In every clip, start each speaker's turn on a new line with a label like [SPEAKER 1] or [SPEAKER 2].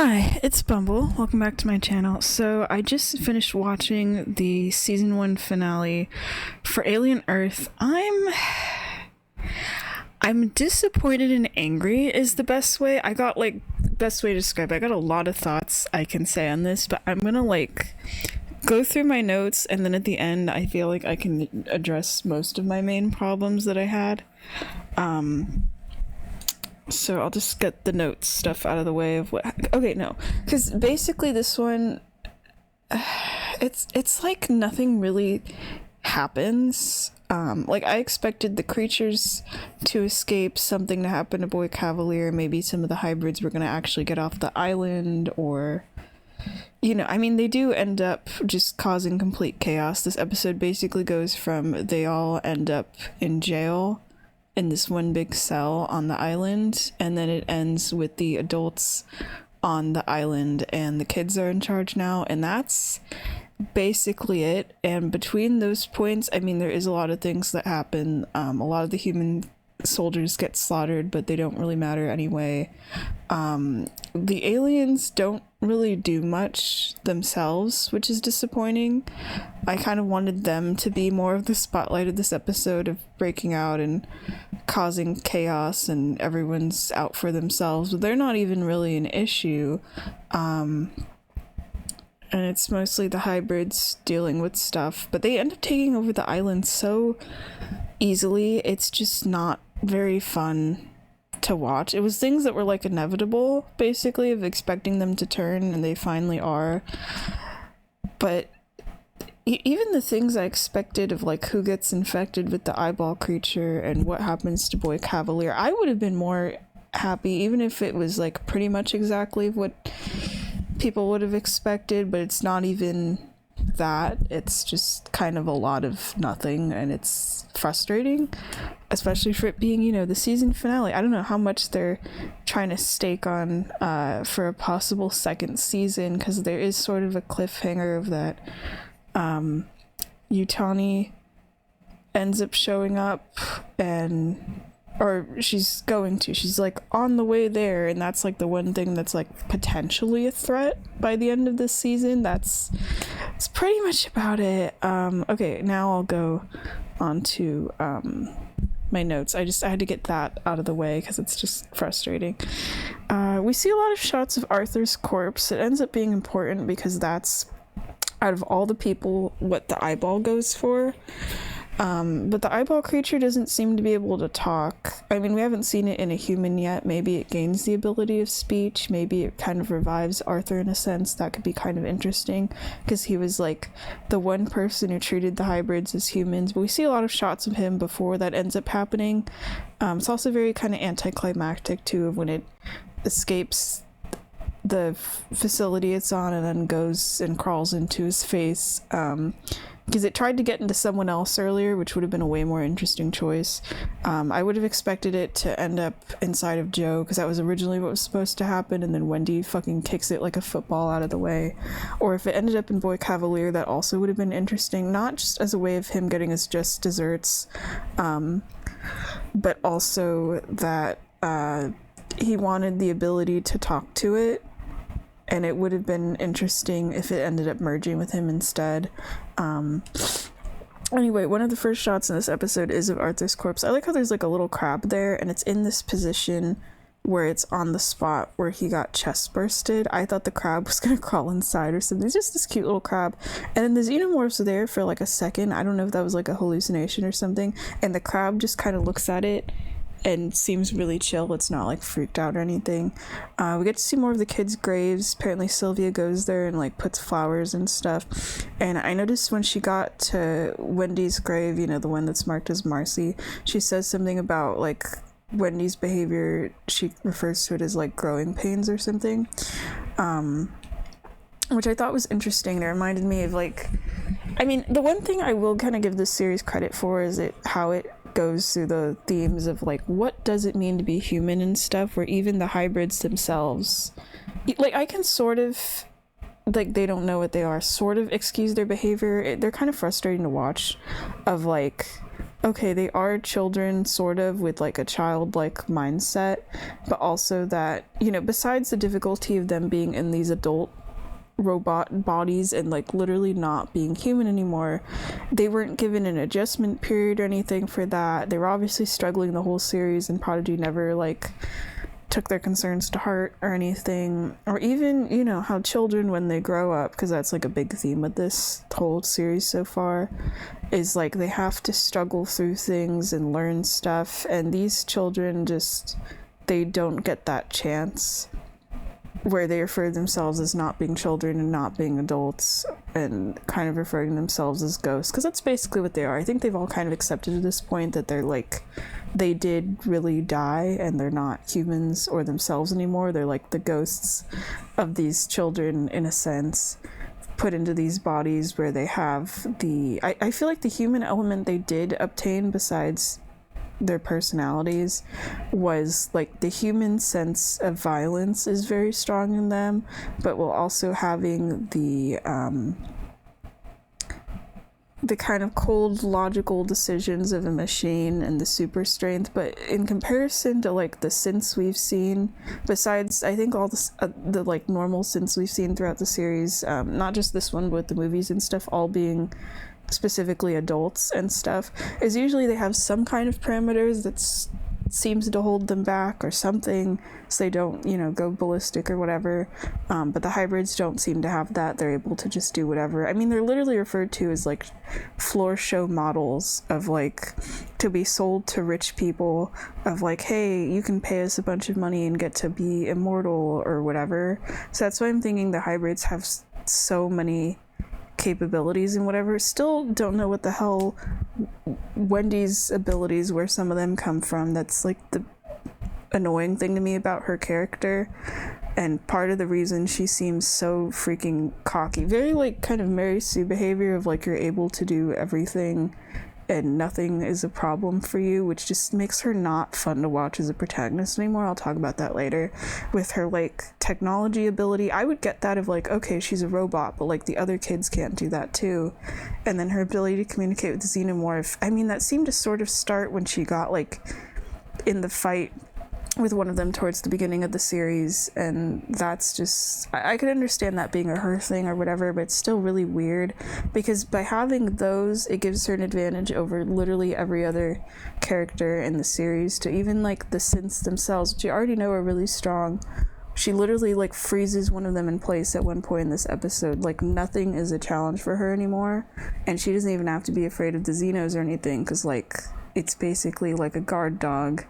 [SPEAKER 1] Hi, it's Bumble. Welcome back to my channel. So I just finished watching the season 1 finale for Alien Earth. I'm disappointed and angry is the best way. Best way to describe it. I got a lot of thoughts I can say on this, but I'm gonna go through my notes, and then at the end I feel like I can address most of my main problems that I had. So I'll just get the notes stuff out of the way of what. Okay, no, because basically this one, it's like nothing really happens. I expected the creatures to escape, something to happen to Boy Cavalier. Maybe some of the hybrids were gonna actually get off the island, or they do end up just causing complete chaos. This episode basically goes from they all end up in jail in this one big cell on the island, and then it ends with the adults on the island and the kids are in charge now, and that's basically it. And between those points, there is a lot of things that happen. A lot of the human soldiers get slaughtered, but they don't really matter anyway. The aliens don't really do much themselves, which is disappointing. I kind of wanted them to be more of the spotlight of this episode, of breaking out and causing chaos and everyone's out for themselves, but they're not even really an issue. And it's mostly the hybrids dealing with stuff, but they end up taking over the island so easily. It's just not very fun to watch. It was things that were inevitable, basically, of expecting them to turn, and they finally are. But even the things I expected of who gets infected with the eyeball creature and what happens to Boy Cavalier, I would have been more happy even if it was pretty much exactly what people would have expected. But it's not even that. It's just kind of a lot of nothing, and it's frustrating, especially for it being the season finale. I don't know how much they're trying to stake on for a possible second season, because there is sort of a cliffhanger of that Yutani ends up showing up, she's on the way there, and that's the one thing that's potentially a threat by the end of this season. It's pretty much about it. Okay, now I'll go on to my notes. I had to get that out of the way because it's just frustrating. We see a lot of shots of Arthur's corpse. It ends up being important because that's, out of all the people, what the eyeball goes for. But the eyeball creature doesn't seem to be able to talk. We haven't seen it in a human yet. Maybe it gains the ability of speech. Maybe it kind of revives Arthur in a sense. That could be kind of interesting, because he was the one person who treated the hybrids as humans. But we see a lot of shots of him before that ends up happening. It's also very kind of anticlimactic too, of when it escapes the facility it's on and then goes and crawls into his face, because it tried to get into someone else earlier, which would have been a way more interesting choice. I would have expected it to end up inside of Joe, because that was originally what was supposed to happen, and then Wendy fucking kicks it like a football out of the way. Or if it ended up in Boy Cavalier, that also would have been interesting, not just as a way of him getting his just desserts, but also that he wanted the ability to talk to it, and it would have been interesting if it ended up merging with him instead. Anyway, one of the first shots in this episode is of Arthur's corpse. I like how there's a little crab there, and it's in this position where it's on the spot where he got chest bursted. I thought the crab was gonna crawl inside or something. It's just this cute little crab, and then the xenomorphs are there for a second. I don't know if that was a hallucination or something, and the crab just kind of looks at it and seems really chill. It's not freaked out or anything. We get to see more of the kids' graves. Apparently Sylvia goes there and puts flowers and stuff. And I noticed when she got to Wendy's grave, the one that's marked as Marcy, she says something about Wendy's behavior. She refers to it as growing pains or something, which I thought was interesting. It reminded me of the one thing I will kind of give this series credit for is how it goes through the themes of what does it mean to be human and stuff, where even the hybrids themselves, I can sort of they don't know what they are, sort of excuse their behavior. They're kind of frustrating to watch, of okay, they are children sort of with like a childlike mindset, but also that, you know, besides the difficulty of them being in these adult robot bodies and like literally not being human anymore, they weren't given an adjustment period or anything for that. They were obviously struggling the whole series, and Prodigy never like took their concerns to heart or anything. Or even, you know, how children when they grow up, because that's like a big theme of this whole series so far, is like they have to struggle through things and learn stuff, and these children just, they don't get that chance, where they refer to themselves as not being children and not being adults, and kind of referring to themselves as ghosts, because that's basically what they are. I think they've all kind of accepted at this point that they're like, they did really die and they're not humans or themselves anymore. They're like the ghosts of these children, in a sense, put into these bodies where they have the, I feel like the human element they did obtain, besides their personalities, was like the human sense of violence is very strong in them, but while also having the kind of cold logical decisions of a machine and the super strength. But in comparison to like the synths we've seen, besides I think all the like normal synths we've seen throughout the series, not just this one but the movies and stuff, all being specifically adults and stuff, is usually they have some kind of parameters that seems to hold them back or something, so they don't, you know, go ballistic or whatever. But the hybrids don't seem to have that. They're able to just do whatever. I mean, they're literally referred to as like floor show models of like, to be sold to rich people, of like, hey, you can pay us a bunch of money and get to be immortal or whatever. So that's why I'm thinking the hybrids have so many capabilities and whatever. Still don't know what the hell Wendy's abilities, where some of them come from. That's like the annoying thing to me about her character, and part of the reason she seems so freaking cocky, very like kind of Mary Sue behavior of like, you're able to do everything and nothing is a problem for you, which just makes her not fun to watch as a protagonist anymore. I'll talk about that later. With her like technology ability, I would get that of like, okay, she's a robot, but like the other kids can't do that too. And then her ability to communicate with the Xenomorph, I mean, that seemed to sort of start when she got like in the fight with one of them towards the beginning of the series, and that's just, I could understand that being a her thing or whatever, but it's still really weird, because by having those, it gives her an advantage over literally every other character in the series, to even like the synths themselves, which you already know are really strong. She literally like freezes one of them in place at one point in this episode. Like nothing is a challenge for her anymore, and she doesn't even have to be afraid of the Xenos or anything, because like it's basically like a guard dog.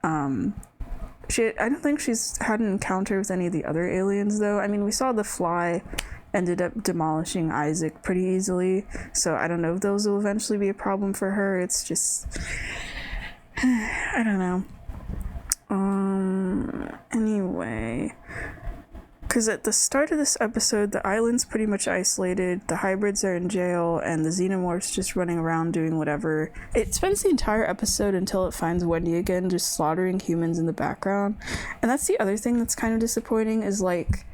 [SPEAKER 1] I don't think she's had an encounter with any of the other aliens though. I mean, we saw the Fly ended up demolishing Isaac pretty easily, so I don't know if those will eventually be a problem for her. It's just I don't know. Anyway, because at the start of this episode, the island's pretty much isolated, the hybrids are in jail, and the Xenomorph's just running around doing whatever. It spends the entire episode until it finds Wendy again, just slaughtering humans in the background. And that's the other thing that's kind of disappointing, is like,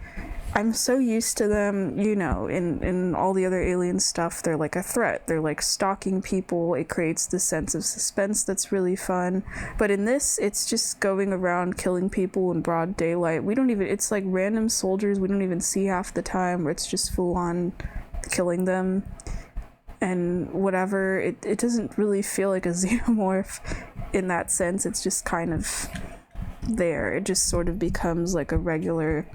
[SPEAKER 1] I'm so used to them, you know, in all the other alien stuff, they're like a threat. They're like stalking people. It creates this sense of suspense that's really fun. But in this, it's just going around killing people in broad daylight. It's like random soldiers we don't even see half the time, where it's just full on killing them and whatever. It doesn't really feel like a Xenomorph in that sense. It's just kind of there. It just sort of becomes like a regular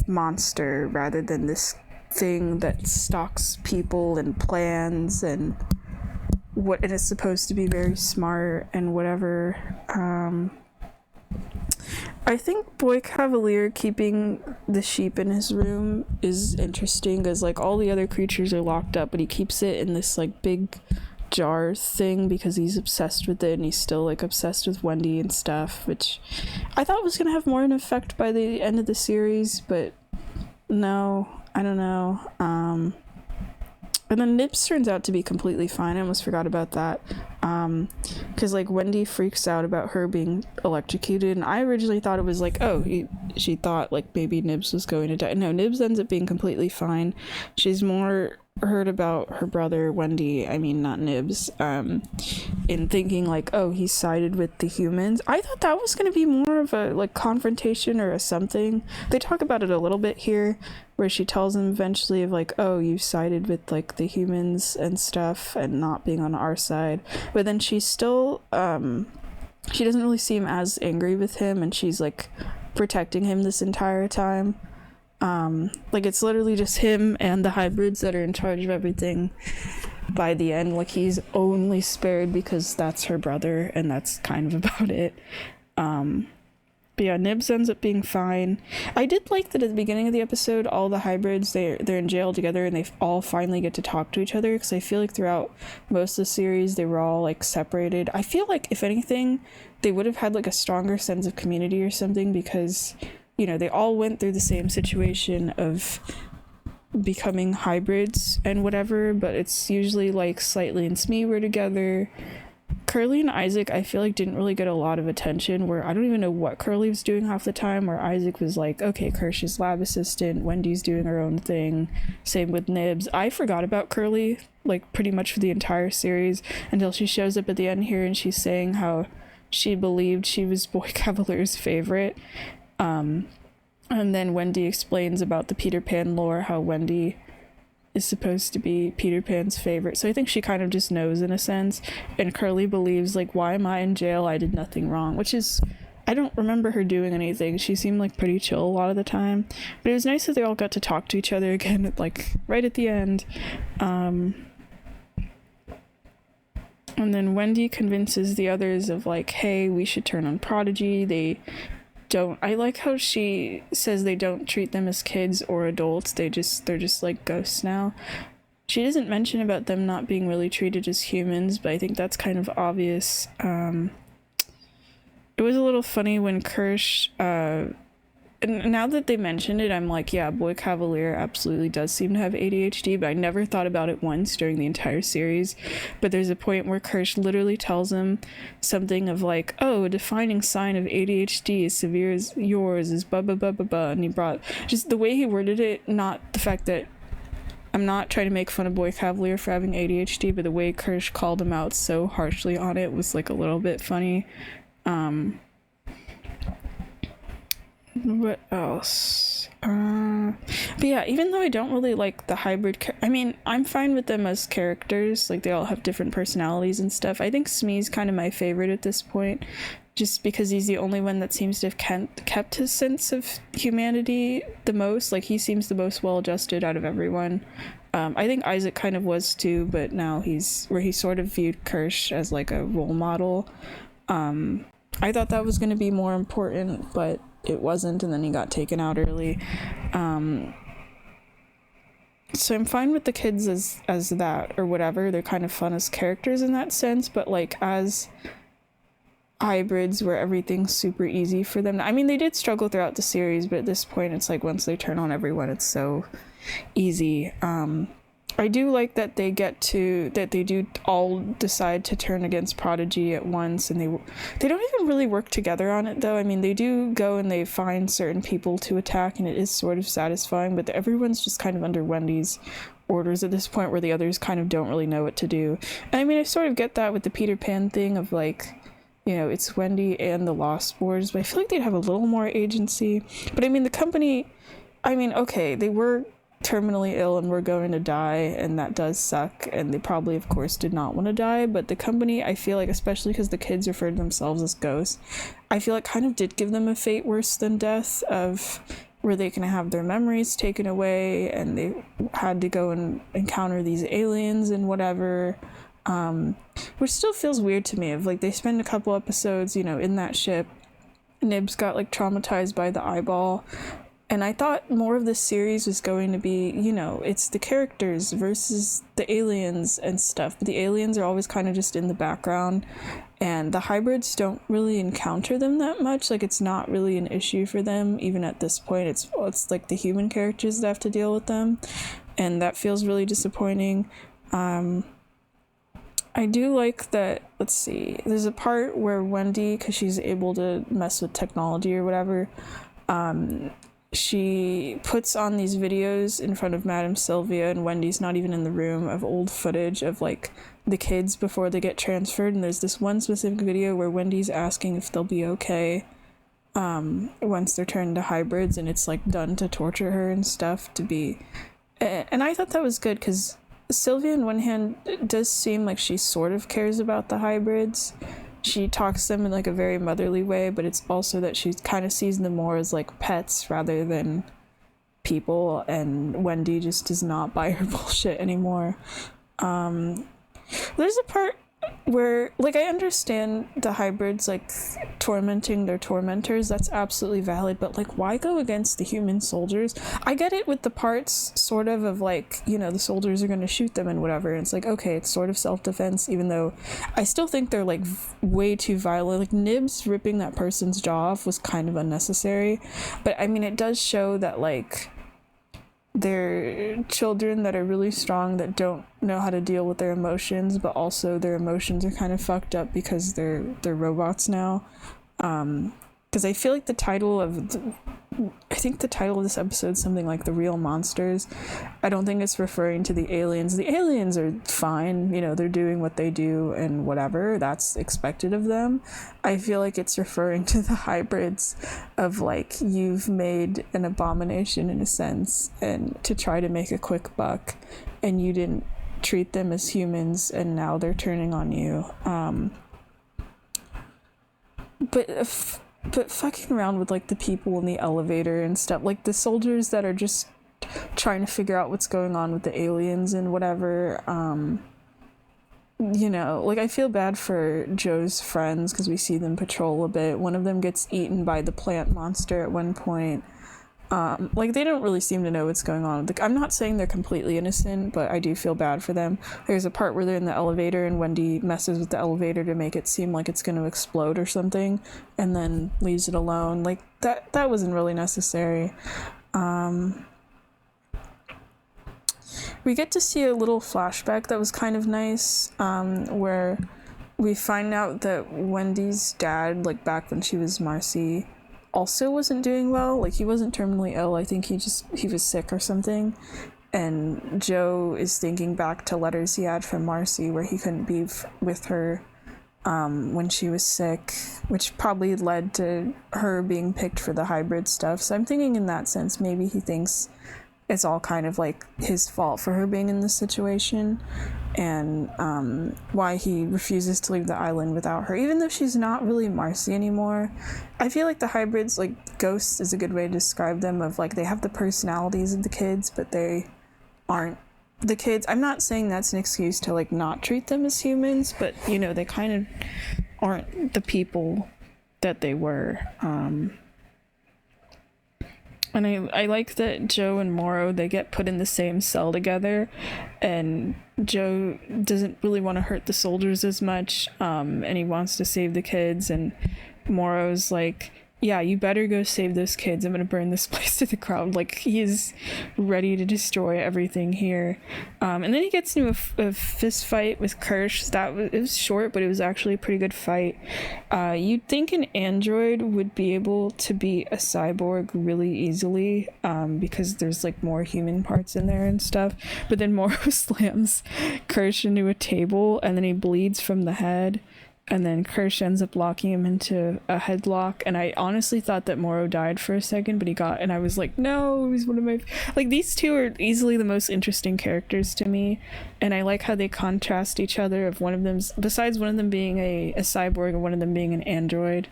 [SPEAKER 1] monster rather than this thing that stalks people and plans and what it is supposed to be very smart and whatever. I think Boy Cavalier keeping the sheep in his room is interesting, because like all the other creatures are locked up, but he keeps it in this like big jar thing because he's obsessed with it, and he's still like obsessed with Wendy and stuff, which I thought was gonna have more an effect by the end of the series, but no, I don't know. And then Nibs turns out to be completely fine. I almost forgot about that, because like Wendy freaks out about her being electrocuted, and I originally thought it was like, she thought like maybe Nibs was going to die. No, Nibs ends up being completely fine. She's more heard about her brother Wendy, I mean not Nibs, in thinking like, oh, he sided with the humans. I thought that was going to be more of a like confrontation or a something. They talk about it a little bit here, where she tells him eventually of like, oh, you sided with like the humans and stuff and not being on our side. But then she's still she doesn't really seem as angry with him, and she's like protecting him this entire time. Like it's literally just him and the hybrids that are in charge of everything by the end. Like he's only spared because that's her brother, and that's kind of about it. But yeah, Nibs ends up being fine. I did like that at the beginning of the episode, all the hybrids, they're in jail together, and they all finally get to talk to each other, because I feel like throughout most of the series they were all like separated. I feel like if anything they would have had like a stronger sense of community or something, because you know, they all went through the same situation of becoming hybrids and whatever, but it's usually like Slightly and Smee were together. Curly and Isaac, I feel like didn't really get a lot of attention, where I don't even know what Curly was doing half the time, where Isaac was like, okay, Kirsch's lab assistant, Wendy's doing her own thing, same with Nibs. I forgot about Curly, like pretty much for the entire series, until she shows up at the end here and she's saying how she believed she was Boy Cavalier's favorite. And then Wendy explains about the Peter Pan lore, how Wendy is supposed to be Peter Pan's favorite. So I think she kind of just knows in a sense. And Curly believes, like, why am I in jail? I did nothing wrong. Which is, I don't remember her doing anything. She seemed like pretty chill a lot of the time. But it was nice that they all got to talk to each other again, like right at the end. And then Wendy convinces the others of like, hey, we should turn on Prodigy. I like how she says they don't treat them as kids or adults. They're just like ghosts now. She doesn't mention about them not being really treated as humans, but I think that's kind of obvious. It was a little funny when Kirsch, and now that they mentioned it, I'm like, yeah, Boy Cavalier absolutely does seem to have ADHD, but I never thought about it once during the entire series. But there's a point where Kirsch literally tells him something of like, oh, a defining sign of ADHD as severe as yours is blah, blah, blah, blah, blah. And he brought just the way he worded it, not the fact that I'm not trying to make fun of Boy Cavalier for having ADHD, but the way Kirsch called him out so harshly on it was like a little bit funny. What else? But yeah, even though I don't really like the hybrid I mean, I'm fine with them as characters, like they all have different personalities and stuff. I think Smee's kind of my favorite at this point, just because he's the only one that seems to have kept his sense of humanity the most. Like he seems the most well-adjusted out of everyone. I think Isaac kind of was too, but now he sort of viewed Kirsch as like a role model. I thought that was going to be more important, but it wasn't, and then he got taken out early. So I'm fine with the kids as that or whatever. They're kind of fun as characters in that sense, but like as hybrids where everything's super easy for them. I mean, they did struggle throughout the series, but at this point it's like once they turn on everyone, it's so easy. I do like that they do all decide to turn against Prodigy at once, and they don't even really work together on it though. I mean, they do go and they find certain people to attack, and it is sort of satisfying, but everyone's just kind of under Wendy's orders at this point, where the others kind of don't really know what to do. And I mean, I sort of get that with the Peter Pan thing of like, you know, it's Wendy and the Lost Boys, but I feel like they'd have a little more agency. But I mean, the company, I mean, okay, they were terminally ill and were going to die, and that does suck, and they probably of course did not want to die, but the company, I feel like, especially because the kids refer to themselves as ghosts, I feel like kind of did give them a fate worse than death, of where they can have their memories taken away and they had to go and encounter these aliens and whatever, which still feels weird to me. Of like, they spend a couple episodes, you know, in that ship. Nibs got like traumatized by the eyeball. And I thought more of this series was going to be, you know, it's the characters versus the aliens and stuff. But the aliens are always kind of just in the background. And the hybrids don't really encounter them that much. Like, it's not really an issue for them, even at this point. It's like the human characters that have to deal with them. And that feels really disappointing. I do like that, let's see, there's a part where Wendy, because she's able to mess with technology or whatever, she puts on these videos in front of Madame Sylvia, and Wendy's not even in the room, of old footage of like the kids before they get transferred. And there's this one specific video where Wendy's asking if they'll be okay once they're turned into hybrids, and it's like done to torture her and stuff to be. And I thought that was good, because Sylvia, on one hand, it does seem like she sort of cares about the hybrids. She talks to them in like a very motherly way, but it's also that she kind of sees them more as like pets rather than people, and Wendy just does not buy her bullshit anymore. There's a part where, like, I understand the hybrids like tormenting their tormentors, that's absolutely valid, but like, why go against the human soldiers? I get it with the parts sort of like, you know, the soldiers are going to shoot them and whatever, and it's like, okay, it's sort of self-defense, even though I still think they're like way too violent. Like Nibs ripping that person's jaw off was kind of unnecessary, but I mean, it does show that like they're children that are really strong, that don't know how to deal with their emotions, but also their emotions are kind of fucked up because they're robots now. Because I feel like the title of this episode is something like The Real Monsters. I don't think it's referring to the aliens. The aliens are fine, you know, they're doing what they do and whatever, that's expected of them. I feel like it's referring to the hybrids of like, you've made an abomination in a sense, and to try to make a quick buck, and you didn't treat them as humans, and now they're turning on you. But fucking around with like the people in the elevator and stuff, like the soldiers that are just trying to figure out what's going on with the aliens and whatever, you know, like I feel bad for Joe's friends because we see them patrol a bit. One of them gets eaten by the plant monster at one point. Like they don't really seem to know what's going on. Like, I'm not saying they're completely innocent, but I do feel bad for them. There's a part where they're in the elevator and Wendy messes with the elevator to make it seem like it's going to explode or something, and then leaves it alone. Like that wasn't really necessary. We get to see a little flashback that was kind of nice, where we find out that Wendy's dad, like back when she was Marcy, also wasn't doing well. Like he wasn't terminally ill, I think he was sick or something, and Joe is thinking back to letters he had from Marcy where he couldn't be with her when she was sick, which probably led to her being picked for the hybrid stuff. So I'm thinking in that sense maybe he thinks it's all kind of like his fault for her being in this situation, and why he refuses to leave the island without her, even though she's not really Marcy anymore. I feel like the hybrids, like ghosts is a good way to describe them, of like they have the personalities of the kids, but they aren't the kids. I'm not saying that's an excuse to like not treat them as humans, but you know, they kind of aren't the people that they were. And I like that Joe and Morrow, they get put in the same cell together, and Joe doesn't really want to hurt the soldiers as much, and he wants to save the kids, and Morrow's like, yeah, you better go save those kids. I'm gonna burn this place to the ground. Like, he's ready to destroy everything here. And then he gets into a fist fight with Kirsch. It was short, but it was actually a pretty good fight. You'd think an android would be able to beat a cyborg really easily, because there's like more human parts in there and stuff. But then Morrow slams Kirsch into a table, and then he bleeds from the head. And then Kirsch ends up locking him into a headlock. And I honestly thought that Morrow died for a second, but and I was like, no, he's one of my... Like, these two are easily the most interesting characters to me. And I like how they contrast each other, of one of them, besides one of them being a cyborg and one of them being an android.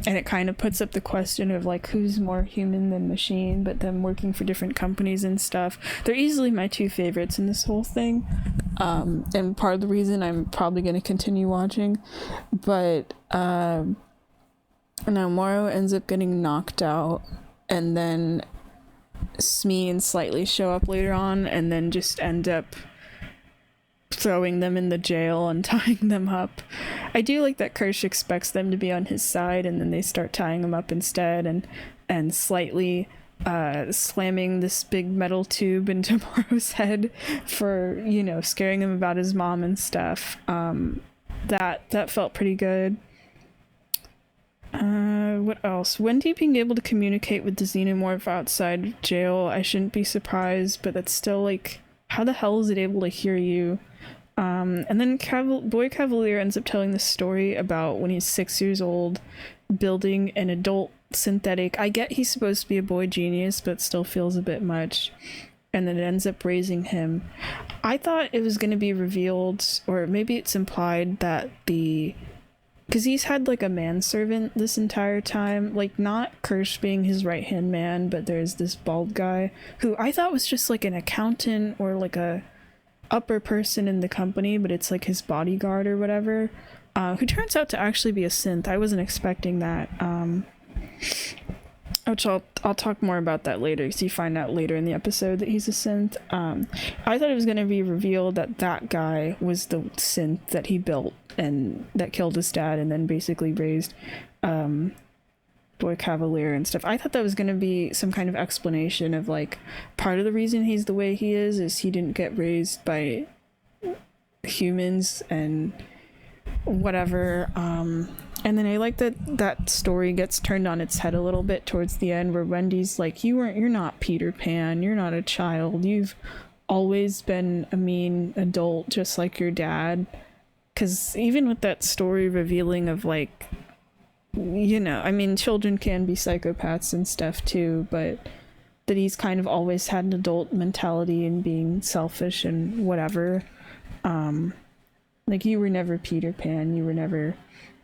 [SPEAKER 1] And it kind of puts up the question of like, who's more human than machine, but them working for different companies and stuff. They're easily my two favorites in this whole thing. And part of the reason I'm probably going to continue watching. But now Morrow ends up getting knocked out, and then Smee and Slightly show up later on, and then just end up throwing them in the jail and tying them up. I do like that Kirsch expects them to be on his side, and then they start tying them up instead, and Slightly slamming this big metal tube into Morrow's head for, you know, scaring him about his mom and stuff. That felt pretty good. What else? Wendy being able to communicate with the xenomorph outside of jail, I shouldn't be surprised, but that's still like, how the hell is it able to hear you? And then Boy Cavalier ends up telling the story about when he's 6 years old, building an adult synthetic. I get he's supposed to be a boy genius, but still feels a bit much. And then it ends up raising him. I thought it was going to be revealed, or maybe it's implied that because he's had like a manservant this entire time, like not Kirsch being his right hand man, but there's this bald guy who I thought was just like an accountant or like a upper person in the company, but it's like his bodyguard or whatever, who turns out to actually be a synth. I wasn't expecting that. Which I'll talk more about that later, because you find out later in the episode that he's a synth. I thought it was going to be revealed that that guy was the synth that he built and that killed his dad and then basically raised Boy Cavalier and stuff. I thought that was going to be some kind of explanation of like part of the reason he's the way he is he didn't get raised by humans and whatever. And then I like that story gets turned on its head a little bit towards the end, where Wendy's like, you're not Peter Pan, you're not a child, you've always been a mean adult just like your dad. Because even with that story revealing of like, you know, I mean, children can be psychopaths and stuff too, but that he's kind of always had an adult mentality and being selfish and whatever. Like, you were never Peter Pan, you were never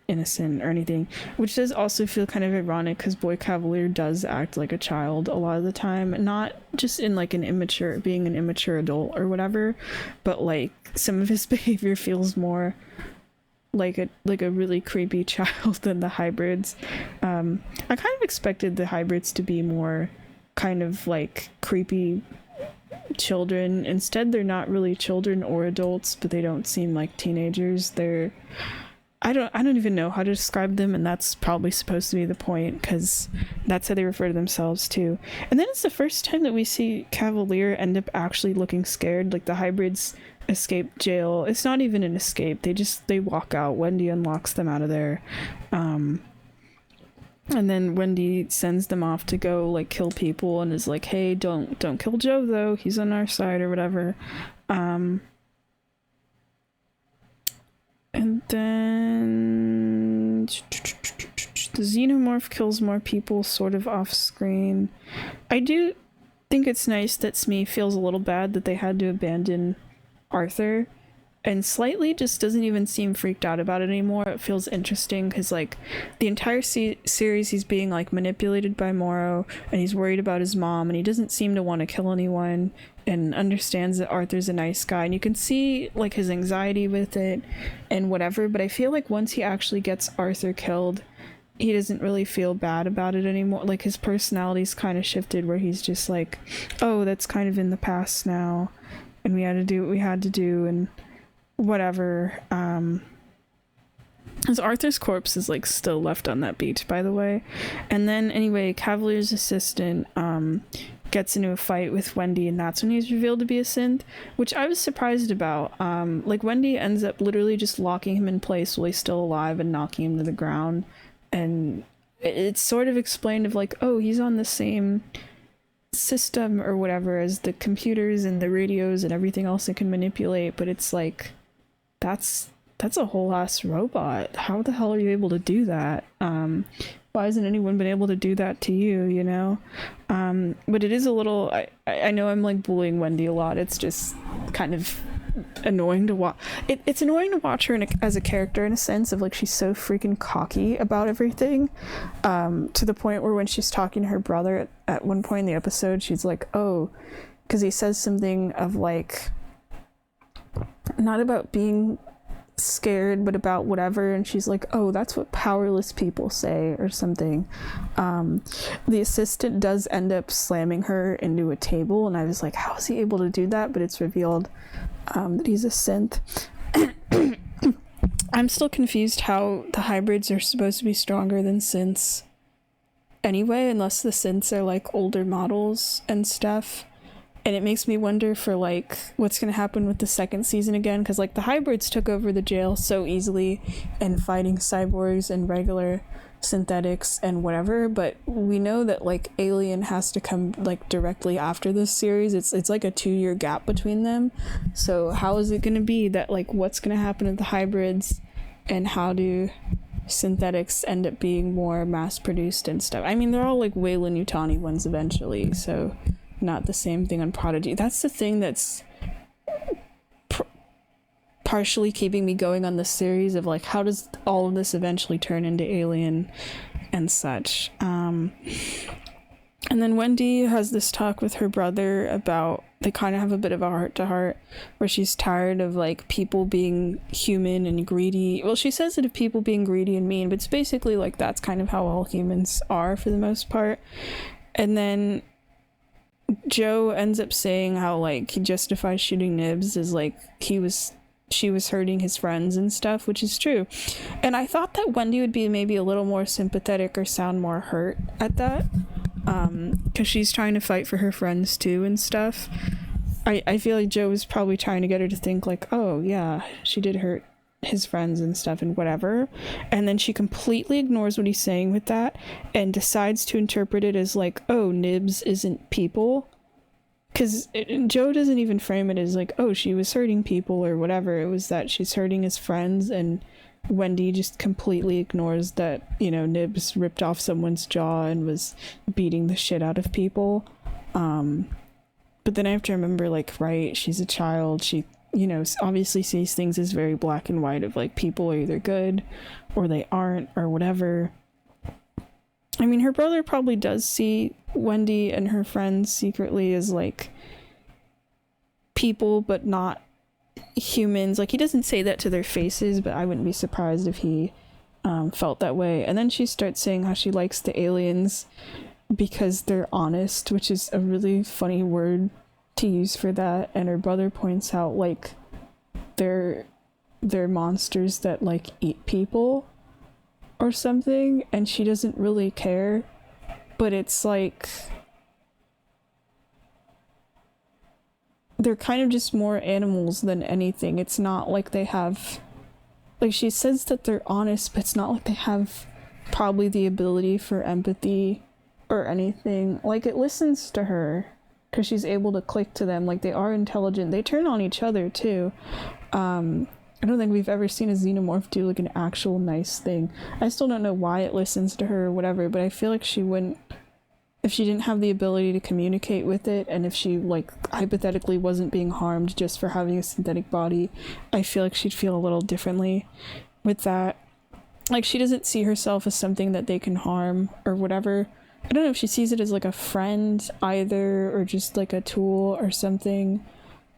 [SPEAKER 1] innocent or anything, which does also feel kind of ironic because Boy Cavalier does act like a child a lot of the time, not just in like an immature adult or whatever, but like some of his behavior feels more like a really creepy child than the hybrids. I kind of expected the hybrids to be more kind of like creepy children. Instead, they're not really children or adults, but they don't seem like teenagers. I don't even know how to describe them, and that's probably supposed to be the point, because that's how they refer to themselves too. And then it's the first time that we see Cavalier end up actually looking scared. Like, the hybrids escape jail. It's not even an escape. They walk out. Wendy unlocks them out of there. And then Wendy sends them off to go like kill people and is like, hey, don't kill Joe though. He's on our side or whatever. And then the xenomorph kills more people sort of off screen. I do think it's nice that Smee feels a little bad that they had to abandon Arthur, and slightly just doesn't even seem freaked out about it anymore. It feels interesting because like the entire series he's being like manipulated by Morrow, and he's worried about his mom, and he doesn't seem to want to kill anyone and understands that Arthur's a nice guy, and you can see like his anxiety with it and whatever. But I feel like once he actually gets Arthur killed, he doesn't really feel bad about it anymore. Like, his personality's kind of shifted where he's just like, oh, that's kind of in the past now, and we had to do what we had to do and whatever. As Arthur's corpse is like still left on that beach, by the way. And then anyway, Cavalier's assistant gets into a fight with Wendy, and that's when he's revealed to be a synth, which I was surprised about. Like, Wendy ends up literally just locking him in place while he's still alive and knocking him to the ground, and it's sort of explained of like, oh, he's on the same system or whatever as the computers and the radios and everything else it can manipulate, but it's like, that's a whole ass robot. How the hell are you able to do that? Why hasn't anyone been able to do that to you, you know? But it is a little, I know I'm like bullying Wendy a lot. It's just kind of annoying to watch. It's annoying to watch her as a character, in a sense of like, she's so freaking cocky about everything, to the point where when she's talking to her brother at one point in the episode, she's like, oh, because he says something of like, not about being scared but about whatever, and she's like, oh, that's what powerless people say or something. The assistant does end up slamming her into a table, and I was like, how is he able to do that? But it's revealed that he's a synth. I'm still confused how the hybrids are supposed to be stronger than synths anyway, unless the synths are like older models and stuff. And it makes me wonder for like what's going to happen with the second season again, because like the hybrids took over the jail so easily and fighting cyborgs and regular synthetics and whatever, but we know that like Alien has to come like directly after this series. It's like a 2-year gap between them. So how is it going to be that like what's going to happen to the hybrids, and how do synthetics end up being more mass produced and stuff? I mean, they're all like Weyland-Yutani ones eventually, so not the same thing on Prodigy. That's the thing that's partially keeping me going on this series of like, how does all of this eventually turn into Alien and such. And then Wendy has this talk with her brother about, they kind of have a bit of a heart-to-heart where she's tired of like people being human and greedy. Well, she says that of people being greedy and mean, but it's basically like that's kind of how all humans are for the most part. And then Joe ends up saying how like he justifies shooting Nibs as like she was hurting his friends and stuff, which is true. And I thought that Wendy would be maybe a little more sympathetic or sound more hurt at that, because she's trying to fight for her friends too and stuff. I feel like Joe was probably trying to get her to think like, oh yeah, she did hurt his friends and stuff and whatever, and then she completely ignores what he's saying with that and decides to interpret it as like, oh, Nibs isn't people, because Joe doesn't even frame it as like, oh, she was hurting people or whatever. It was that she's hurting his friends, and Wendy just completely ignores that, you know, Nibs ripped off someone's jaw and was beating the shit out of people. But then I have to remember, like, right, she's a child, she, you know, obviously sees things as very black and white of like people are either good or they aren't or whatever. I mean, her brother probably does see Wendy and her friends secretly as like people but not humans. Like, he doesn't say that to their faces, but I wouldn't be surprised if he felt that way. And then she starts saying how she likes the aliens because they're honest, which is a really funny word to use for that. And her brother points out like they're monsters that like eat people or something, and she doesn't really care, but it's like they're kind of just more animals than anything. It's not like they have, like, she says that they're honest, but it's not like they have probably the ability for empathy or anything. Like, it listens to her because she's able to click to them. Like, they are intelligent. They turn on each other too. I don't think we've ever seen a xenomorph do like an actual nice thing. I still don't know why it listens to her or whatever, but I feel like she wouldn't, if she didn't have the ability to communicate with it, and if she like hypothetically wasn't being harmed just for having a synthetic body, I feel like she'd feel a little differently with that. Like, she doesn't see herself as something that they can harm or whatever. I don't know if she sees it as like a friend either, or just like a tool or something.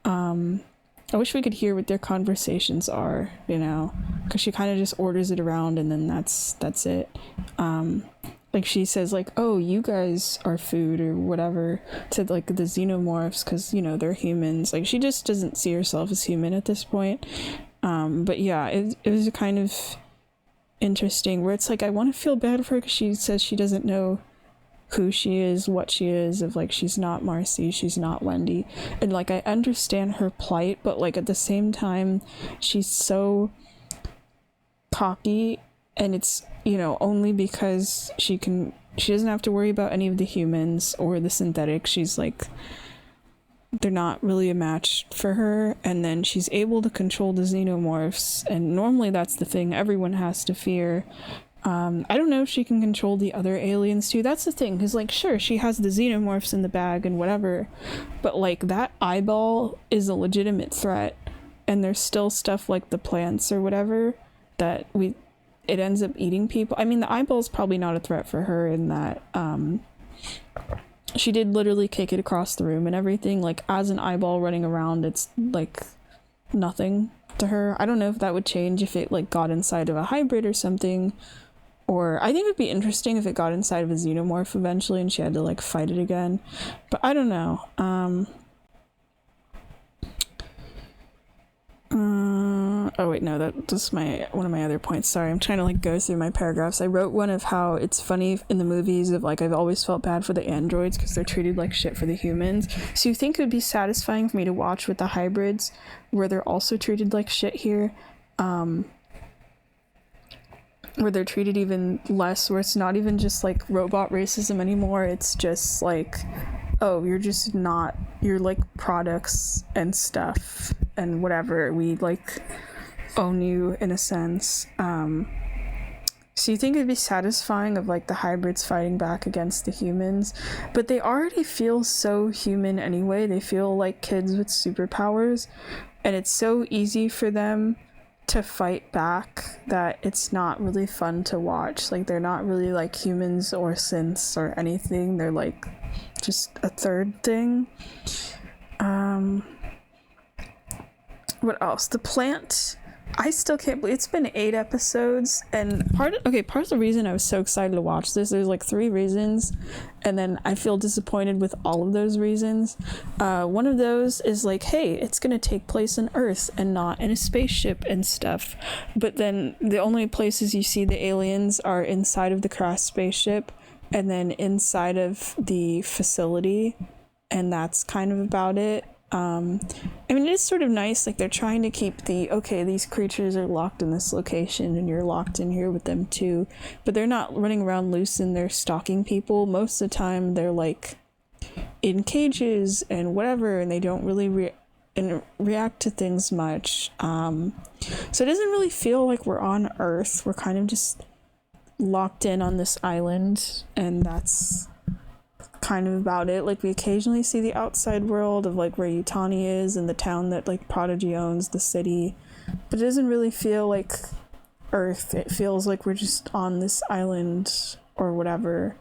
[SPEAKER 1] I wish we could hear what their conversations are, you know, because she kind of just orders it around and then that's it. Like, she says like, oh, you guys are food or whatever to like the xenomorphs because, you know, they're humans. Like, she just doesn't see herself as human at this point. But yeah, it was a kind of interesting where it's like, I want to feel bad for her because she says she doesn't know who she is, what she is, of like, she's not Marcy, she's not Wendy, and like, I understand her plight, but like at the same time she's so cocky, and it's, you know, only because she doesn't have to worry about any of the humans or the synthetics. She's like, they're not really a match for her, and then she's able to control the xenomorphs, and normally that's the thing everyone has to fear. I don't know if she can control the other aliens too. That's the thing, because like, sure, she has the xenomorphs in the bag and whatever, but like, that eyeball is a legitimate threat, and there's still stuff like the plants or whatever that it ends up eating people. I mean, the eyeball's probably not a threat for her in that she did literally kick it across the room and everything. Like, as an eyeball running around, it's like nothing to her. I don't know if that would change if it like got inside of a hybrid or something. Or I think it'd be interesting if it got inside of a xenomorph eventually and she had to like fight it again. But I don't know. Oh wait, no, that's one of my other points. Sorry, I'm trying to like go through my paragraphs. I wrote one of how it's funny in the movies of like I've always felt bad for the androids because they're treated like shit for the humans. So you think it would be satisfying for me to watch with the hybrids where they're also treated like shit here, where they're treated even less, where it's not even just like robot racism anymore. It's just like, oh, you're like products and stuff and whatever. We like own you in a sense. So you think it'd be satisfying of like the hybrids fighting back against the humans, but they already feel so human anyway. They feel like kids with superpowers, and it's so easy for them to fight back that it's not really fun to watch. Like they're not really like humans or synths or anything. They're like just a third thing. What else? The plant, I still can't believe it's been 8 episodes, and part of the reason I was so excited to watch this, there's like 3 reasons, and then I feel disappointed with all of those reasons. One of those is like, hey, it's gonna take place on Earth and not in a spaceship and stuff, but then the only places you see the aliens are inside of the crashed spaceship and then inside of the facility, and that's kind of about it. I mean, it is sort of nice, like they're trying to keep these creatures are locked in this location and you're locked in here with them too, but they're not running around loose and they're stalking people. Most of the time they're like in cages and whatever, and they don't really react to things much. So it doesn't really feel like we're on Earth. We're kind of just locked in on this island, and that's kind of about it. Like we occasionally see the outside world of like where Yutani is and the town that like Prodigy owns, the city, but it doesn't really feel like Earth. It feels like we're just on this island or whatever.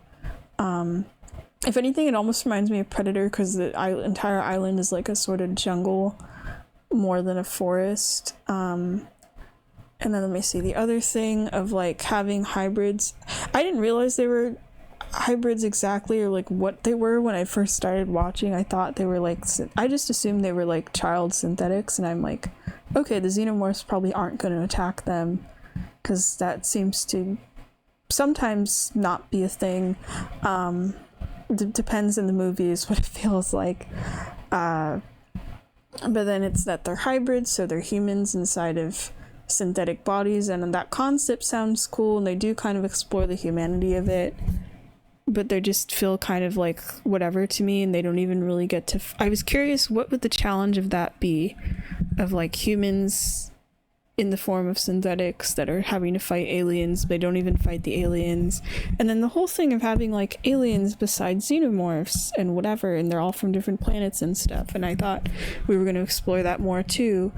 [SPEAKER 1] If anything, it almost reminds me of Predator because the entire island is like a sort of jungle more than a forest. And then let me see, the other thing of like having hybrids, I didn't realize they were hybrids exactly, or like what they were when I first started watching. I thought they were like, I just assumed they were like child synthetics, and I'm like, okay, the xenomorphs probably aren't going to attack them because that seems to sometimes not be a thing. Depends in the movies what it feels like, but then it's that they're hybrids, so they're humans inside of synthetic bodies, and that concept sounds cool, and they do kind of explore the humanity of it, but they just feel kind of like whatever to me, and they don't even really get to I was curious, what would the challenge of that be, of like humans in the form of synthetics that are having to fight aliens, but they don't even fight the aliens, and then the whole thing of having like aliens besides xenomorphs and whatever, and they're all from different planets and stuff, and I thought we were going to explore that more too,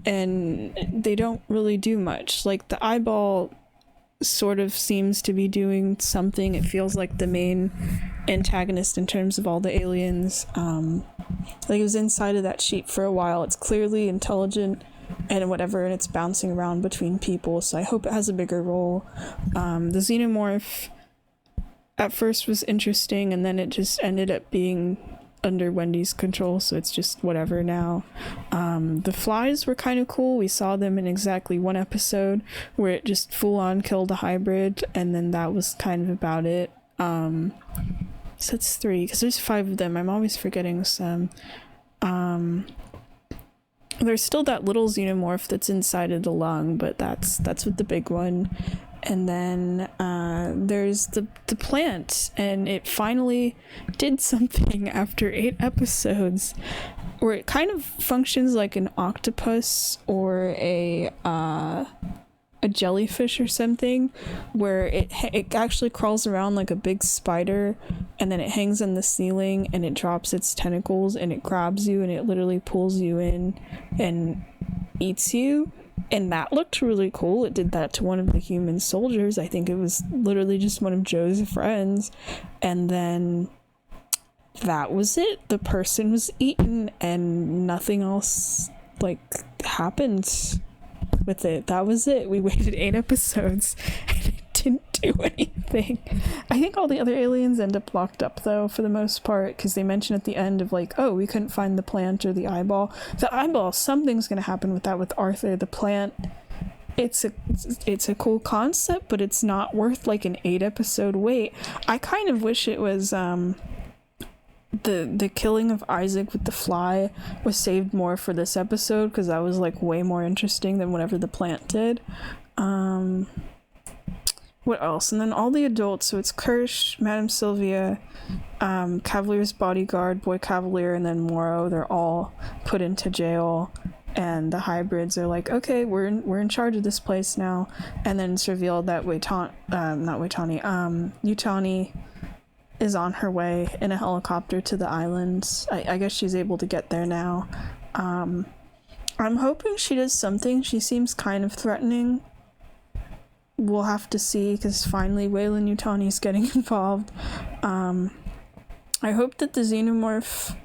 [SPEAKER 1] and they don't really do much. Like the eyeball sort of seems to be doing something. It feels like the main antagonist in terms of all the aliens. Like it was inside of that sheep for a while. It's clearly intelligent and whatever, and it's bouncing around between people, so I hope it has a bigger role. The xenomorph at first was interesting, and then it just ended up being under Wendy's control, so it's just whatever now. The flies were kind of cool. We saw them in exactly 1 episode where it just full on killed a hybrid, and then that was kind of about it. So it's 3 because there's 5 of them. I'm always forgetting some. There's still that little xenomorph that's inside of the lung, but that's with the big one. And then there's the plant, and it finally did something after 8 episodes, where it kind of functions like an octopus or a jellyfish or something, where it actually crawls around like a big spider, and then it hangs on the ceiling and it drops its tentacles and it grabs you and it literally pulls you in and eats you. And that looked really cool. It did that to one of the human soldiers. I think it was literally just one of Joe's friends. And then that was it. The person was eaten and nothing else like happened with it. That was it. We waited 8 episodes and it didn't do anything. I think all the other aliens end up locked up, though, for the most part, because they mention at the end of, like, oh, we couldn't find the plant or the eyeball. The eyeball, something's going to happen with that with Arthur. The plant, it's a cool concept, but it's not worth, like, an 8-episode wait. I kind of wish it was, the killing of Isaac with the fly was saved more for this episode, because that was, like, way more interesting than whatever the plant did. What else? And then all the adults, so it's Kirsch, Madame Sylvia, Cavalier's bodyguard, Boy Cavalier, and then Moro. They're all put into jail, and the hybrids are like, okay, we're in charge of this place now. And then it's revealed that Yutani is on her way in a helicopter to the islands. I guess she's able to get there now. I'm hoping she does something. She seems kind of threatening. We'll have to see, because finally Weyland Yutani is getting involved. I hope that the Xenomorph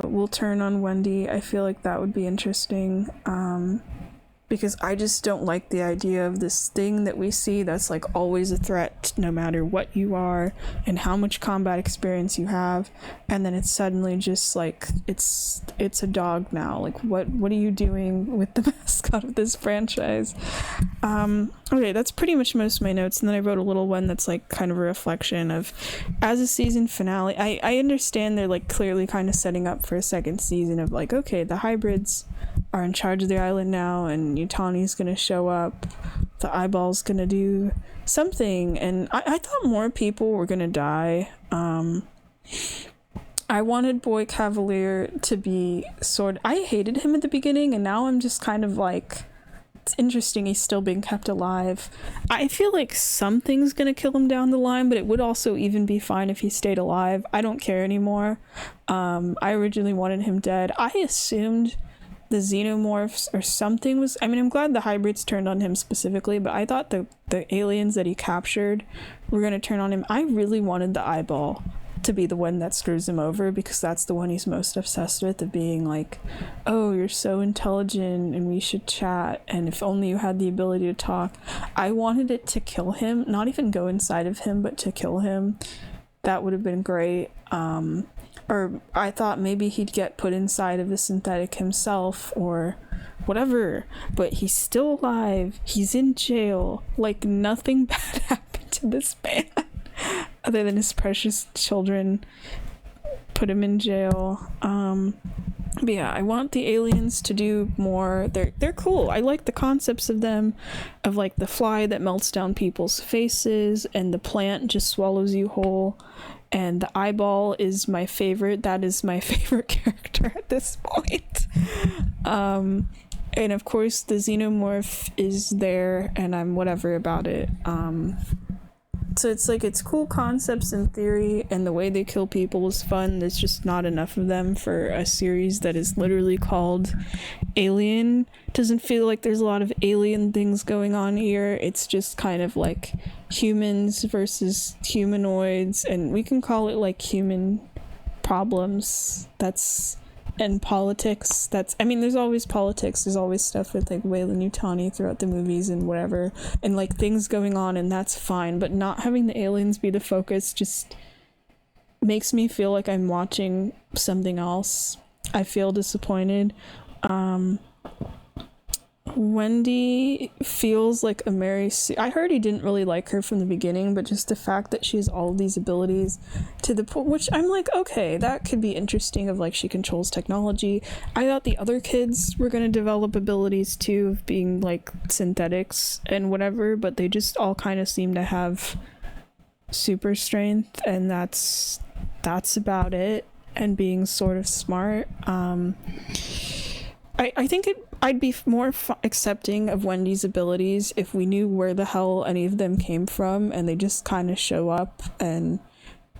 [SPEAKER 1] will turn on Wendy. I feel like that would be interesting. Because I just don't like the idea of this thing that we see that's like always a threat no matter what you are and how much combat experience you have, and then it's suddenly just like it's a dog now. Like what are you doing with the mascot of this franchise? Okay, that's pretty much most of my notes, and then I wrote a little one that's like kind of a reflection of, as a season finale, I understand they're like clearly kind of setting up for a second season of like, okay, the hybrids are in charge of the island now, and Yutani's gonna show up, the eyeball's gonna do something, and I thought more people were gonna die. I wanted Boy Cavalier to be I hated him at the beginning, and now I'm just kind of like, it's interesting he's still being kept alive. I feel like something's gonna kill him down the line, but it would also even be fine if he stayed alive. I don't care anymore. I originally wanted him dead. I assumed the Xenomorphs or something was, I mean, I'm glad the hybrids turned on him specifically, but I thought the aliens that he captured were going to turn on him. I really wanted the eyeball to be the one that screws him over, because that's the one he's most obsessed with, of being like, oh, you're so intelligent and we should chat, and if only you had the ability to talk. I wanted it to kill him, not even go inside of him, but to kill him. That would have been great. Or I thought maybe he'd get put inside of the synthetic himself or whatever, but he's still alive. He's in jail. Like, nothing bad happened to this man other than his precious children put him in jail. But yeah, I want the aliens to do more. They're cool. I like the concepts of them, of like the fly that melts down people's faces and the plant just swallows you whole. And the eyeball is my favorite. That is my favorite character at this point. And of course the Xenomorph is there, and I'm whatever about it. So it's like, it's cool concepts in theory, and the way they kill people is fun. There's just not enough of them for a series that is literally called Alien. Doesn't feel like there's a lot of alien things going on here. It's just kind of like humans versus humanoids, and we can call it like human problems. And politics. I mean, there's always politics. There's always stuff with like Weyland Yutani throughout the movies and whatever, and like things going on, and that's fine. But not having the aliens be the focus just makes me feel like I'm watching something else. I feel disappointed. Wendy feels like a Mary Sue. I heard he didn't really like her from the beginning, but just the fact that she has all of these abilities to the point, which I'm like, okay, that could be interesting, of like she controls technology. I thought the other kids were going to develop abilities too, of being like synthetics and whatever, but they just all kind of seem to have super strength, and that's about it, and being sort of smart. I think I'd be more accepting of Wendy's abilities if we knew where the hell any of them came from, and they just kind of show up. And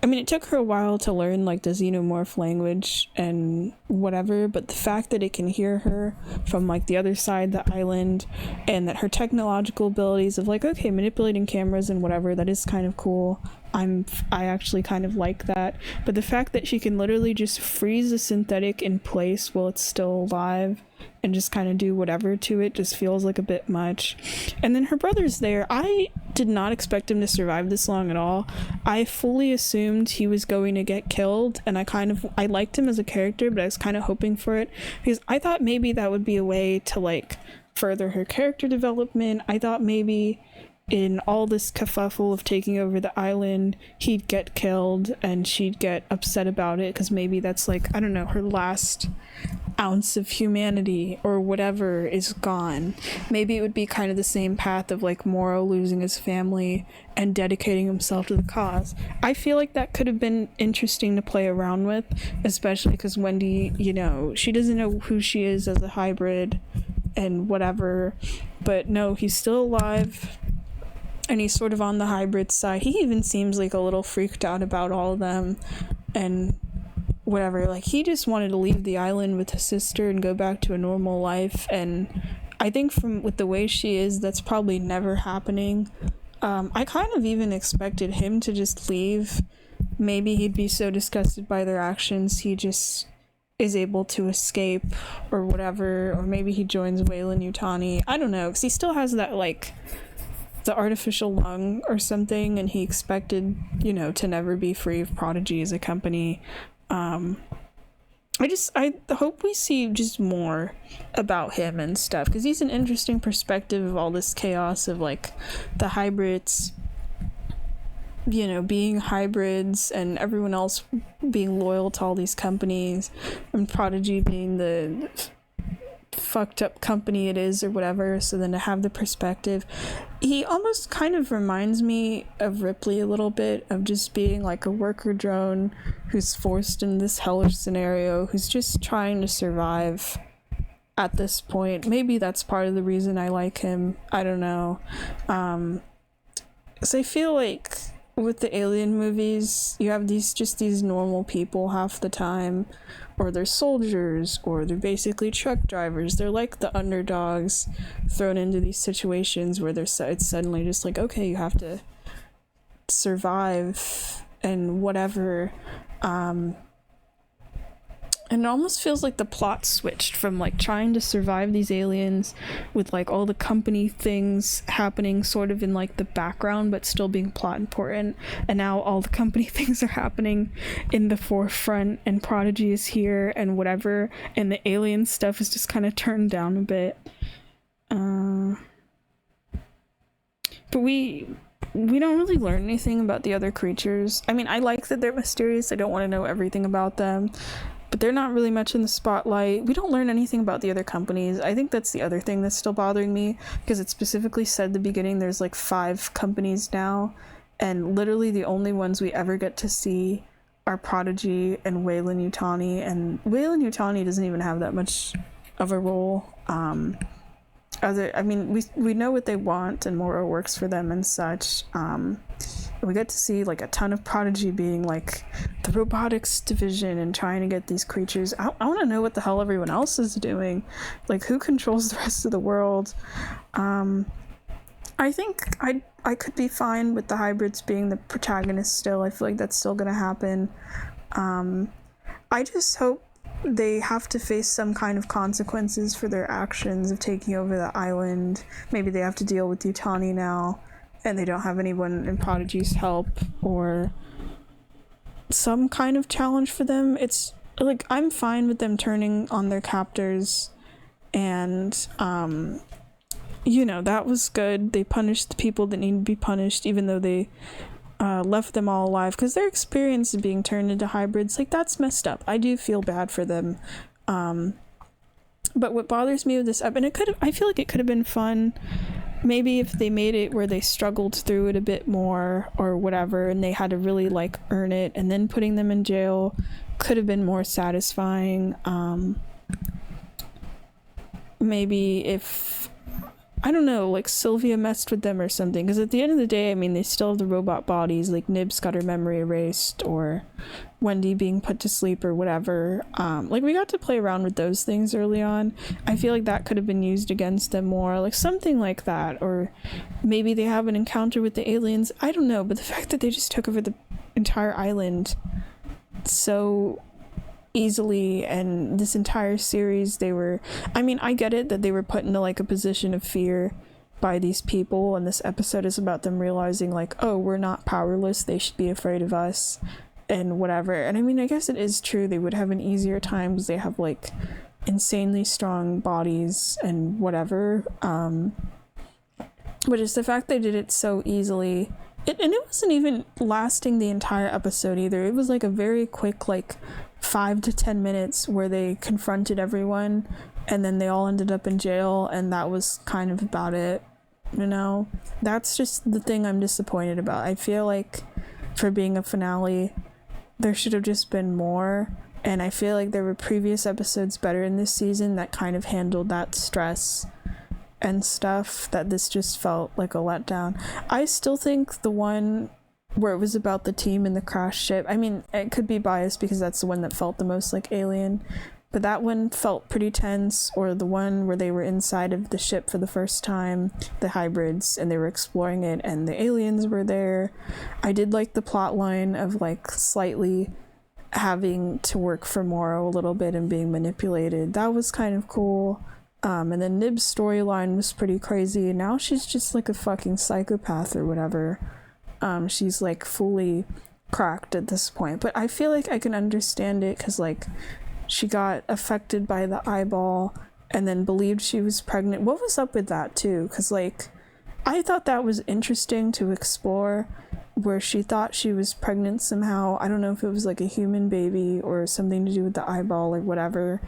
[SPEAKER 1] I mean, it took her a while to learn like the Xenomorph language and whatever, but the fact that it can hear her from like the other side of the island, and that her technological abilities of like, okay, manipulating cameras and whatever, that is kind of cool.
[SPEAKER 2] I actually kind of like that. But the fact that she can literally just freeze a synthetic in place while it's still alive and just kind of do whatever to it just feels like a bit much. And then her brother's there. I did not expect him to survive this long at all. I fully assumed he was going to get killed, and I liked him as a character, but I was kind of hoping for it because I thought maybe that would be a way to like further her character development. I thought maybe in all this kerfuffle of taking over the island, he'd get killed and she'd get upset about it because maybe that's like, I don't know, her last ounce of humanity or whatever is gone. Maybe it would be kind of the same path of like Moro losing his family and dedicating himself to the cause. I feel like that could have been interesting to play around with, especially because Wendy, you know, she doesn't know who she is as a hybrid and whatever, but no, he's still alive and he's sort of on the hybrid side. He even seems like a little freaked out about all of them and whatever. Like, he just wanted to leave the island with his sister and go back to a normal life, and I think with the way she is, that's probably never happening. I kind of even expected him to just leave. Maybe he'd be so disgusted by their actions he just is able to escape or whatever, or maybe he joins Weyland-Yutani. I don't know, because he still has that like the artificial lung or something, and he expected, you know, to never be free of Prodigy as a company. I hope we see just more about him and stuff, because he's an interesting perspective of all this chaos of like the hybrids, you know, being hybrids and everyone else being loyal to all these companies, and Prodigy being the fucked up company it is or whatever. So then to have the perspective, he almost kind of reminds me of Ripley a little bit, of just being like a worker drone who's forced in this hellish scenario, who's just trying to survive at this point. Maybe that's part of the reason I like him. I don't know. So I feel like with the Alien movies, you have these normal people half the time, or they're soldiers, or they're basically truck drivers. They're like the underdogs thrown into these situations where it's suddenly just like, okay, you have to survive and whatever. And it almost feels like the plot switched from like trying to survive these aliens with like all the company things happening sort of in like the background but still being plot important, and now all the company things are happening in the forefront and Prodigy is here and whatever, and the alien stuff is just kind of turned down a bit. But we don't really learn anything about the other creatures. I mean, I like that they're mysterious. I don't want to know everything about them, but they're not really much in the spotlight. We don't learn anything about the other companies. I think that's the other thing that's still bothering me, because it specifically said at the beginning there's like 5 companies now, and literally the only ones we ever get to see are Prodigy and Weyland-Yutani, and Weyland-Yutani doesn't even have that much of a role. We know what they want, and Moro works for them and such. We get to see like a ton of Prodigy being like the robotics division and trying to get these creatures. I want to know what the hell everyone else is doing. Like, who controls the rest of the world? I think I could be fine with the hybrids being the protagonist still. I feel like that's still gonna happen. I just hope they have to face some kind of consequences for their actions of taking over the island. Maybe they have to deal with Yutani now, and they don't have anyone in Prodigy's help, or some kind of challenge for them. It's like, I'm fine with them turning on their captors, and you know, that was good. They punished the people that need to be punished, even though they left them all alive, because their experience of being turned into hybrids, like, that's messed up. I do feel bad for them. But what bothers me with this, and I feel like it could have been fun maybe if they made it where they struggled through it a bit more or whatever, and they had to really like earn it, and then putting them in jail could have been more satisfying. Maybe if I don't know, like Sylvia messed with them or something. Because at the end of the day, I mean, they still have the robot bodies. Like Nibs got her memory erased, or Wendy being put to sleep, or whatever. Like we got to play around with those things early on. I feel like that could have been used against them more, like something like that. Or maybe they have an encounter with the aliens. I don't know. But the fact that they just took over the entire island so easily, and this entire series, they were, I mean, I get it that they were put into like a position of fear by these people, and this episode is about them realizing like, oh, we're not powerless, they should be afraid of us and whatever. And I mean, I guess it is true, they would have an easier time because they have like insanely strong bodies and whatever, but it's the fact they did it so easily. And it wasn't even lasting the entire episode either. It was like a very quick, like 5 to 10 minutes where they confronted everyone, and then they all ended up in jail, and that was kind of about it. You know, that's just the thing I'm disappointed about. I feel like for being a finale, there should have just been more, and I feel like there were previous episodes better in this season that kind of handled that stress and stuff, that this just felt like a letdown. I still think the one where it was about the team in the crashed ship, I mean, it could be biased because that's the one that felt the most like Alien, but that one felt pretty tense. Or the one where they were inside of the ship for the first time, the hybrids, and they were exploring it and the aliens were there. I did like the plot line of like slightly having to work for Morrow a little bit and being manipulated. That was kind of cool. And then Nib's storyline was pretty crazy. Now she's just like a fucking psychopath or whatever. She's like fully cracked at this point. But I feel like I can understand it because like she got affected by the eyeball and then believed she was pregnant. What was up with that too? Because like I thought that was interesting to explore, where she thought she was pregnant somehow. I don't know if it was like a human baby or something to do with the eyeball or whatever.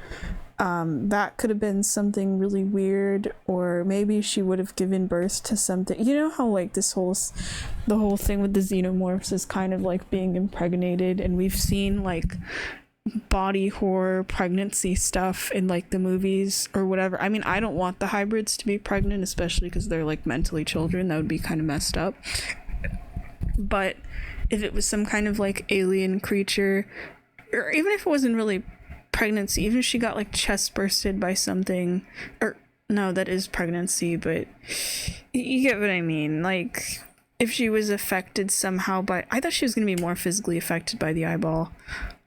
[SPEAKER 2] That could have been something really weird, or maybe she would have given birth to something. You know how like the whole thing with the xenomorphs is kind of like being impregnated, and we've seen like body horror pregnancy stuff in like the movies or whatever. I mean, I don't want the hybrids to be pregnant, especially because they're like mentally children. That would be kind of messed up. But if it was some kind of like alien creature, or even if it wasn't really pregnancy, even if she got like chest bursted by something, or no, that is pregnancy, but you get what I mean. Like if she was affected somehow by, I thought she was going to be more physically affected by the eyeball,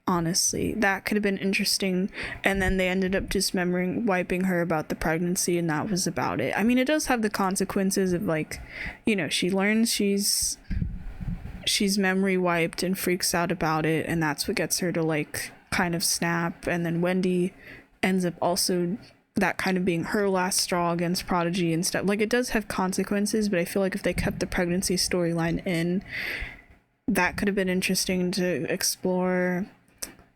[SPEAKER 2] honestly. That could have been interesting. And then they ended up just wiping her about the pregnancy, and that was about it. I mean, it does have the consequences of like, you know, she learns she's memory wiped and freaks out about it, and that's what gets her to like kind of snap. And then Wendy ends up also that kind of being her last straw against Prodigy and stuff. Like it does have consequences, but I feel like if they kept the pregnancy storyline in, that could have been interesting to explore.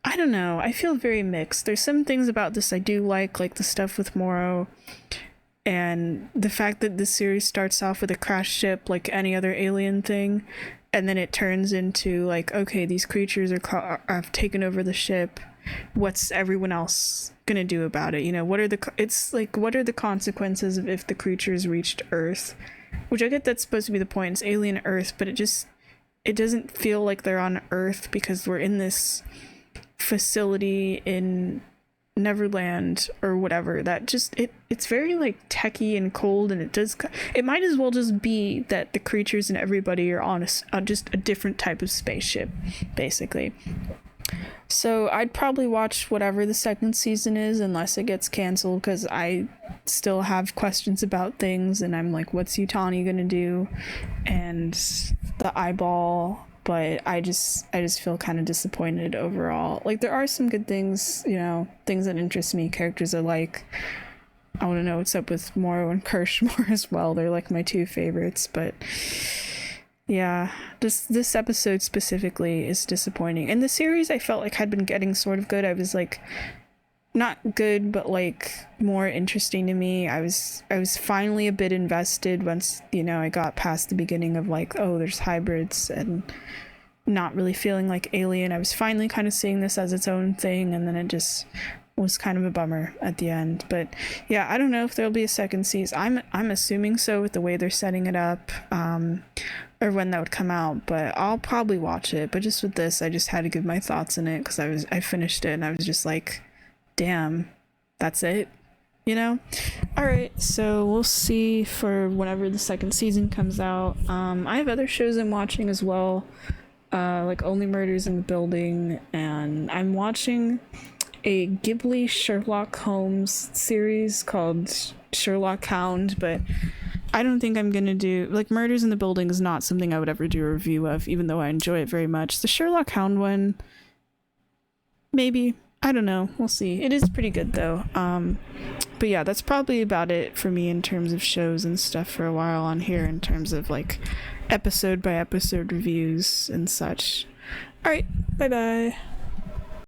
[SPEAKER 2] I don't know, I feel very mixed. There's some things about this I do like the stuff with Morrow, and the fact that this series starts off with a crashed ship like any other Alien thing, and then it turns into like, okay, these creatures have taken over the ship. What's everyone else gonna do about it? You know, what are the consequences of if the creatures reached Earth? Which I get that's supposed to be the point. It's alien Earth, but it doesn't feel like they're on Earth because we're in this facility in Neverland or whatever. That just it's very like techie and cold, and it might as well just be that the creatures and everybody are on just a different type of spaceship, basically. So I'd probably watch whatever the second season is, unless it gets canceled, because I still have questions about things, and I'm like, what's Yutani gonna do, and the eyeball. But I just feel kind of disappointed overall. Like there are some good things, you know, things that interest me, characters I like. I want to know what's up with Morrow and Kirsch more as well. They're like my two favorites, but yeah, this episode specifically is disappointing. And the series I felt like had been getting sort of good. I was like, not good, but like more interesting to me. I was finally a bit invested once, you know, I got past the beginning of like, oh, there's hybrids, and not really feeling like Alien. I was finally kind of seeing this as its own thing, and then it just was kind of a bummer at the end. But yeah, I don't know if there'll be a second season. I'm assuming so with the way they're setting it up, or when that would come out. But I'll probably watch it. But just with this, I just had to give my thoughts on it because I finished it and I was just like, damn, that's it. You know? Alright, so we'll see for whenever the second season comes out. I have other shows I'm watching as well, like Only Murders in the Building, and I'm watching a Ghibli Sherlock Holmes series called Sherlock Hound, but I don't think I'm gonna do, like, Murders in the Building is not something I would ever do a review of, even though I enjoy it very much. The Sherlock Hound one, maybe. I don't know. We'll see. It is pretty good though. But yeah, that's probably about it for me in terms of shows and stuff for a while on here in terms of like episode by episode reviews and such. All right. Bye bye.